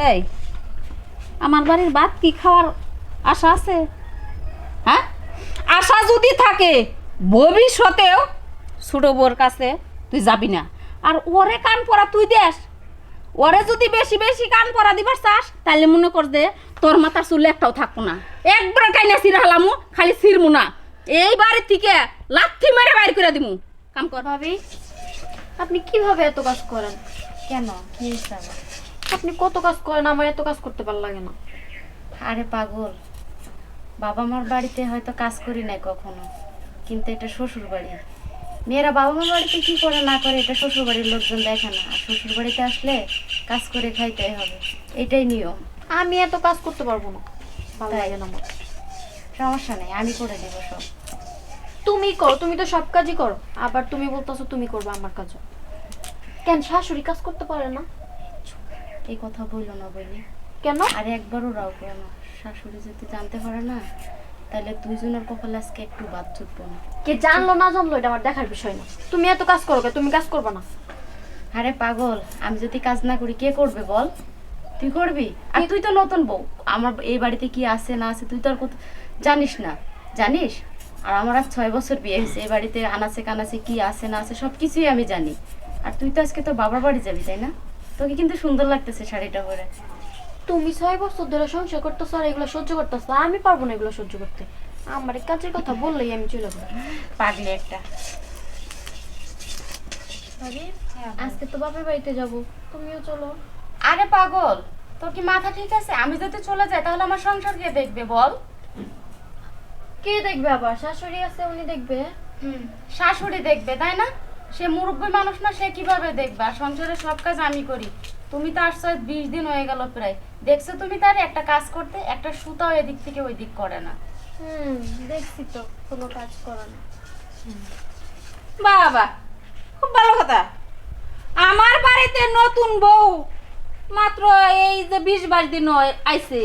এই আমার বাড়ির ভাত কি খাওয়ার আশা আছে? হ্যাঁ, আশা যদি থাকে ভবিষ্যতেও ছোট বউর কাছে তুই যাবি না। আর ওরে কান পরা তুই দেস, ওরে যদি বেশি বেশি কান পরা দিবার চাস তাহলে মনে কর যে তোর মাথার চুল একটাও থাকবো না, একবার টাইনা ছিঁড়া হলামু, খালি ছিঁড়মু না, এই বাড়ির থেকে লাথি মেরে বাইর করে দিমু। কাম কর। ভাবি, আপনি কিভাবে এত কাজ করেন? কেন, কি হিসাবে? আপনি কত কাজ করেন, আমার এত কাজ করতে ভালো লাগে না। আরে পাগল, বাবা মার বাড়িতে হয়তো কাজ করি নাই কখনো, কিন্তু এটা শ্বশুর বাড়ি। মেয়েরা বাবা মার বাড়িতে কি করে না করে এটা শ্বশুর বাড়ির লোকজন দেখে না, আর শ্বশুর বাড়িতে আসলে কাজ করে খাইতেই হবে, এটাই নিয়ম। আমি এত কাজ করতে পারবো না, ভালো লাগে না আমার। সমস্যা নেই, আমি করে দেবো সব। তুমি করো, তুমি তো সব কাজই করো, আবার তুমি বলতেছো তুমি করবে আমার কাজও। কেন শাশুড়ি কাজ করতে পারে না? এই কথা বললো না বলি। কেন? আরে একবারও রাও করে না, শাশুড়ি যদি জানতে পারে না তাহলে দুইজনের কপালে আজকে একটু বাদ চুটবো না। কে জানলো না জানলো এটা আমার দেখার বিষয় না। তুমি এত কাজ করো, তুমি কাজ করবে না। আরে পাগল, আমি যদি কাজ না করি কে করবে বল? তুই করবি? আর তুই তো নতুন বউ, আমার এই বাড়িতে কি আছে না আছে তুই তো আর জানিস না, জানিস? আর আমার আজ 6 বছর বিয়ে হয়েছে, এই বাড়িতে আনাচে কানাচে কি আছে না আছে সব কিছুই আমি জানি। আর তুই তো আজকে তোর বাবার বাড়ি যাবি, তাই না? তোকে কিন্তু সুন্দর লাগতেছে শাড়িটা পরে। তুমি 6 বছর ধরে সংসার করতেছো আর এগুলো সহ্য করতেছো, আমি পারবো না এগুলো সহ্য করতে। আমার এই কাজের কথা বললেই আমি চলে যাবো। পাগলি একটা। আজকে তো বাপের বাড়িতে যাবো, তুমিও চলো। আরে পাগল, তোর কি মাথা ঠিক আছে? আমি যদি চলে যাই তাহলে আমার সংসার কে দেখবে বল? কে দেখবে? আবার শাশুড়ি আছে, উনি দেখবে। শাশুড়ি দেখবে, তাই না? সে মুরব্বী মানুষ না, সে কিভাবে দেখবে? আর সংসারের সব কাজ আমি করি। তুমি তো আসছো 20 দিন হয়ে গেল প্রায়, দেখছো তুমি তার একটা কাজ করতে, একটা সুতাও এদিক থেকে ওই দিক করে না। দেখছি তো কোনো কাজ করে না। বাবা, খুব ভালো কথা। আমার বাড়িতে নতুন বউ মাত্র এই যে 20-22 দিন আইছে,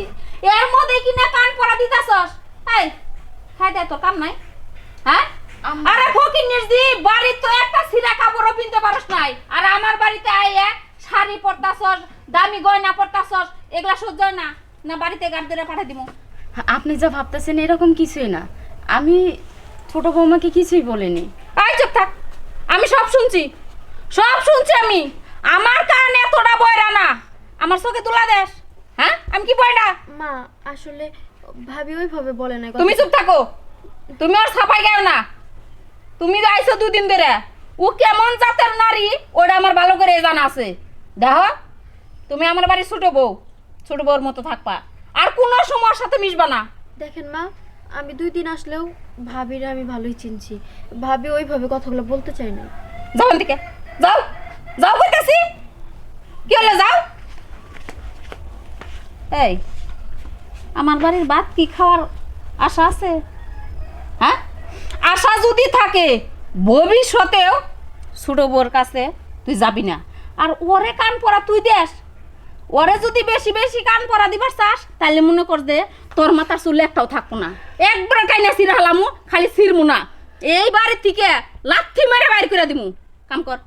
এর মধ্যে কিনা কান পরা দিতাছস? এই খাই দে, তোর কাম নাই? হ্যাঁ, আরে ফকিন্নির জি, বাড়ির তো একটা ছিঁড়া কাপড়ও কিনতে পারস নাই, আর আমার বাড়িতে আইয়া শাড়ি পরতাছস, দামি গয়না পরতাছস, এগুলা সহ্য হয় না? না বাড়িতে গাড়ি ধরে পাঠাই দিমু? আপনি যা ভাবতেছেন এরকম কিছুই না, আমি ছোট বৌমাকে কিছুই বলিনি। এই চুপ থাক, আমি সব শুনছি, সব শুনছি আমি। আমার কান এতটা বয়রা না, আমার চোখে তুলা দেশ। হ্যাঁ, আমি কি বয়রা? মা আসলে ভাবি ওইভাবে বলে না। তুমি চুপ থাকো, তুমি আর ছাপাই গেও না। তুমি তো আইছো 2 দিন ধরে, ও কেমন জাতের নারী ওটা আমার ভালো করে জানা আছে। দেখো, তুমি আমার বাড়ির ছোট বউ, ছোট বউর মতো থাকবা, আর কোনো সময় সাথে মিশবা না। দেখেন মা, আমি 2 দিন আসলেও ভাবিরে আমি ভালোই চিনছি। ভাবি ওইভাবে কথাগুলো বলতে চাই না। যাও এদিকে, যাও যাও কইতাছি। কি হলো, যাও। এই আমার বাড়ির ভাত কি খাওয়ার আশা আছে? হ্যাঁ, আশা যদি থাকে ভবিষ্যতেও ছোট বউর কাছে তুই যাবি না। আর ওরে কান পরা তুই দেস, ওরে যদি বেশি বেশি কান পরা দিবার চাস তাহলে মনে কর যে তোর মাথার চুল একটাও থাকবো না, একবার টাইনা ছিঁড়া হলামু, খালি ছিঁড়মু না, এই বাড়ির থেকে লাথি মেরে বাইর করে দিমু। কাম কর।